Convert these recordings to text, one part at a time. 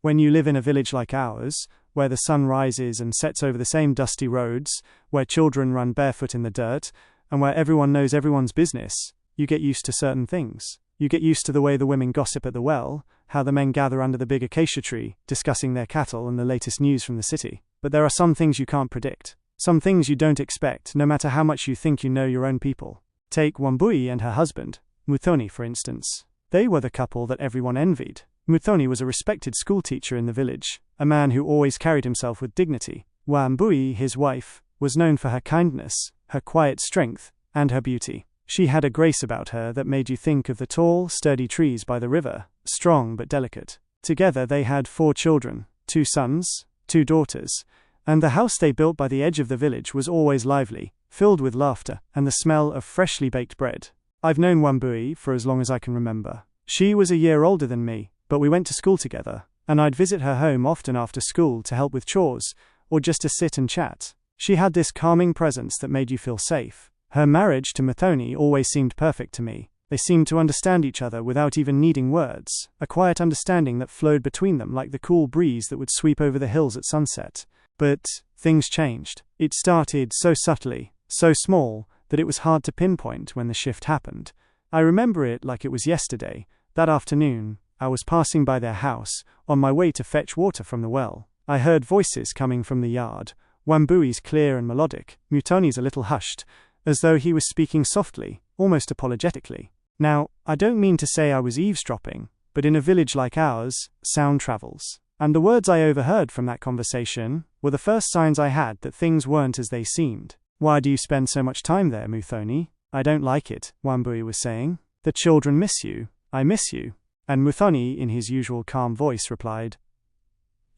When you live in a village like ours, where the sun rises and sets over the same dusty roads, where children run barefoot in the dirt, and where everyone knows everyone's business, you get used to certain things. You get used to the way the women gossip at the well, how the men gather under the big acacia tree, discussing their cattle and the latest news from the city. But there are some things you can't predict. Some things you don't expect, no matter how much you think you know your own people. Take Wambui and her husband, Muthoni, for instance. They were the couple that everyone envied. Muthoni was a respected schoolteacher in the village, a man who always carried himself with dignity. Wambui, his wife, was known for her kindness, her quiet strength, and her beauty. She had a grace about her that made you think of the tall, sturdy trees by the river, strong but delicate. Together they had 4 children, 2 sons, 2 daughters, and the house they built by the edge of the village was always lively, filled with laughter and the smell of freshly baked bread. I've known Wambui for as long as I can remember. She was a year older than me, but we went to school together, and I'd visit her home often after school to help with chores, or just to sit and chat. She had this calming presence that made you feel safe. Her marriage to Muthoni always seemed perfect to me. They seemed to understand each other without even needing words, a quiet understanding that flowed between them like the cool breeze that would sweep over the hills at sunset. But things changed. It started so subtly, so small, that it was hard to pinpoint when the shift happened. I remember it like it was yesterday. That afternoon, I was passing by their house, on my way to fetch water from the well. I heard voices coming from the yard, Wambui's clear and melodic, Muthoni's a little hushed, as though he was speaking softly, almost apologetically. Now, I don't mean to say I was eavesdropping, but in a village like ours, sound travels. And the words I overheard from that conversation were the first signs I had that things weren't as they seemed. "Why do you spend so much time there, Muthoni?" "I don't like it," Wambui was saying. "The children miss you. I miss you." And Muthoni, in his usual calm voice, replied,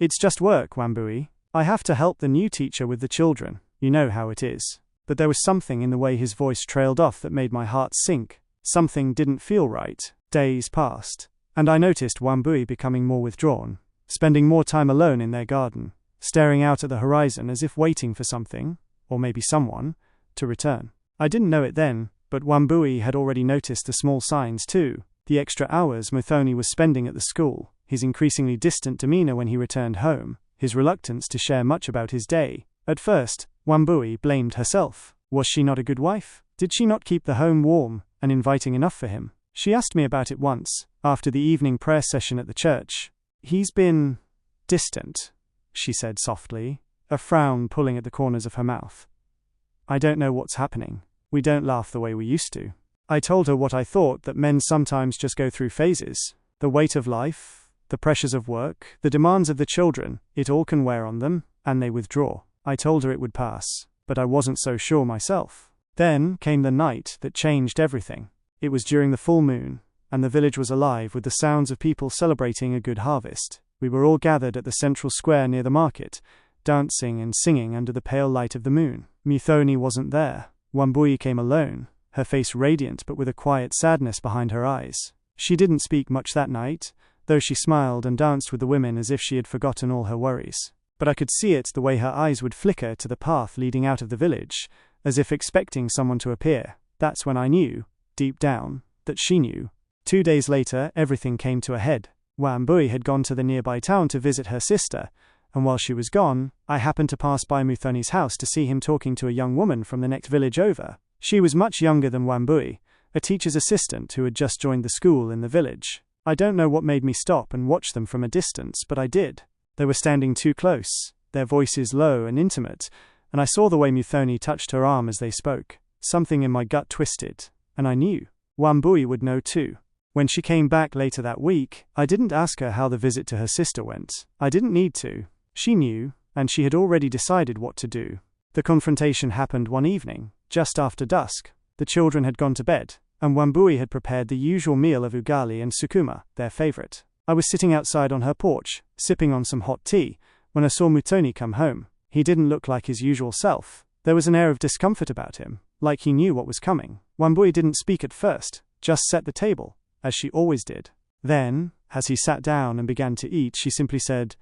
"It's just work, Wambui. I have to help the new teacher with the children. You know how it is." But there was something in the way his voice trailed off that made my heart sink. Something didn't feel right. Days passed, and I noticed Wambui becoming more withdrawn, spending more time alone in their garden, staring out at the horizon as if waiting for something, or maybe someone, to return. I didn't know it then, but Wambui had already noticed the small signs too. The extra hours Muthoni was spending at the school, his increasingly distant demeanor when he returned home, his reluctance to share much about his day. At first, Wambui blamed herself. Was she not a good wife? Did she not keep the home warm and inviting enough for him? She asked me about it once, after the evening prayer session at the church. "He's been distant," she said softly, a frown pulling at the corners of her mouth. "I don't know what's happening. We don't laugh the way we used to." I told her what I thought, that men sometimes just go through phases. The weight of life, the pressures of work, the demands of the children, it all can wear on them, and they withdraw. I told her it would pass, but I wasn't so sure myself. Then came the night that changed everything. It was during the full moon, and the village was alive with the sounds of people celebrating a good harvest. We were all gathered at the central square near the market, dancing and singing under the pale light of the moon. Muthoni wasn't there. Wambui came alone, her face radiant but with a quiet sadness behind her eyes. She didn't speak much that night, though she smiled and danced with the women as if she had forgotten all her worries. But I could see it the way her eyes would flicker to the path leading out of the village, as if expecting someone to appear. That's when I knew, deep down, that she knew. 2 days later, everything came to a head. Wambui had gone to the nearby town to visit her sister, and while she was gone, I happened to pass by Muthoni's house to see him talking to a young woman from the next village over. She was much younger than Wambui, a teacher's assistant who had just joined the school in the village. I don't know what made me stop and watch them from a distance, but I did. They were standing too close, their voices low and intimate, and I saw the way Muthoni touched her arm as they spoke. Something in my gut twisted, and I knew. Wambui would know too. When she came back later that week, I didn't ask her how the visit to her sister went. I didn't need to. She knew, and she had already decided what to do. The confrontation happened one evening, just after dusk. The children had gone to bed, and Wambui had prepared the usual meal of ugali and sukuma, their favorite. I was sitting outside on her porch, sipping on some hot tea, when I saw Muthoni come home. He didn't look like his usual self. There was an air of discomfort about him, like he knew what was coming. Wambui didn't speak at first, just set the table, as she always did. Then, as he sat down and began to eat, she simply said,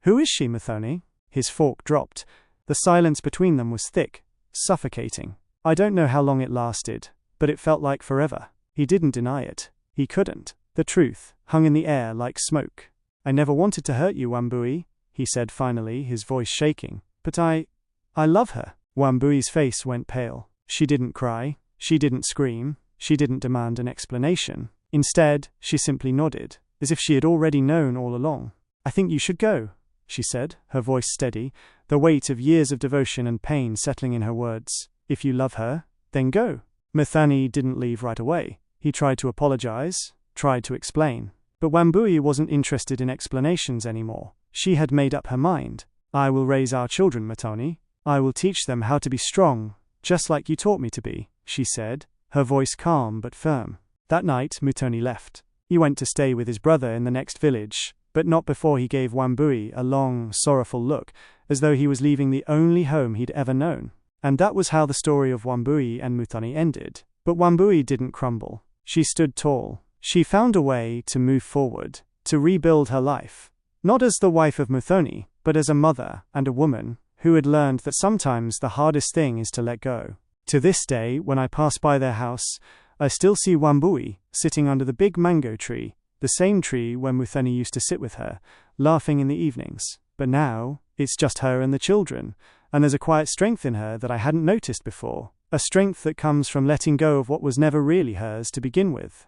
"Who is she, Muthoni?" His fork dropped. The silence between them was thick, suffocating. I don't know how long it lasted, but it felt like forever. He didn't deny it. He couldn't. The truth hung in the air like smoke. I never wanted to hurt you, Wambui, he said finally, his voice shaking. But I love her. Wambui's face went pale. She didn't cry. She didn't scream. She didn't demand an explanation. Instead, she simply nodded, as if she had already known all along. I think you should go, she said, her voice steady, the weight of years of devotion and pain settling in her words. If you love her, then go. Muthoni didn't leave right away. He tried to apologize, tried to explain. But Wambui wasn't interested in explanations anymore. She had made up her mind. I will raise our children, Muthoni. I will teach them how to be strong, just like you taught me to be, she said, her voice calm but firm. That night, Muthoni left. He went to stay with his brother in the next village, but not before he gave Wambui a long, sorrowful look, as though he was leaving the only home he'd ever known. And that was how the story of Wambui and Muthoni ended. But Wambui didn't crumble. She stood tall. She found a way to move forward, to rebuild her life. Not as the wife of Muthoni, but as a mother and a woman who had learned that sometimes the hardest thing is to let go. To this day, when I pass by their house, I still see Wambui sitting under the big mango tree, the same tree where Muthoni used to sit with her, laughing in the evenings. But now, it's just her and the children, and there's a quiet strength in her that I hadn't noticed before, a strength that comes from letting go of what was never really hers to begin with.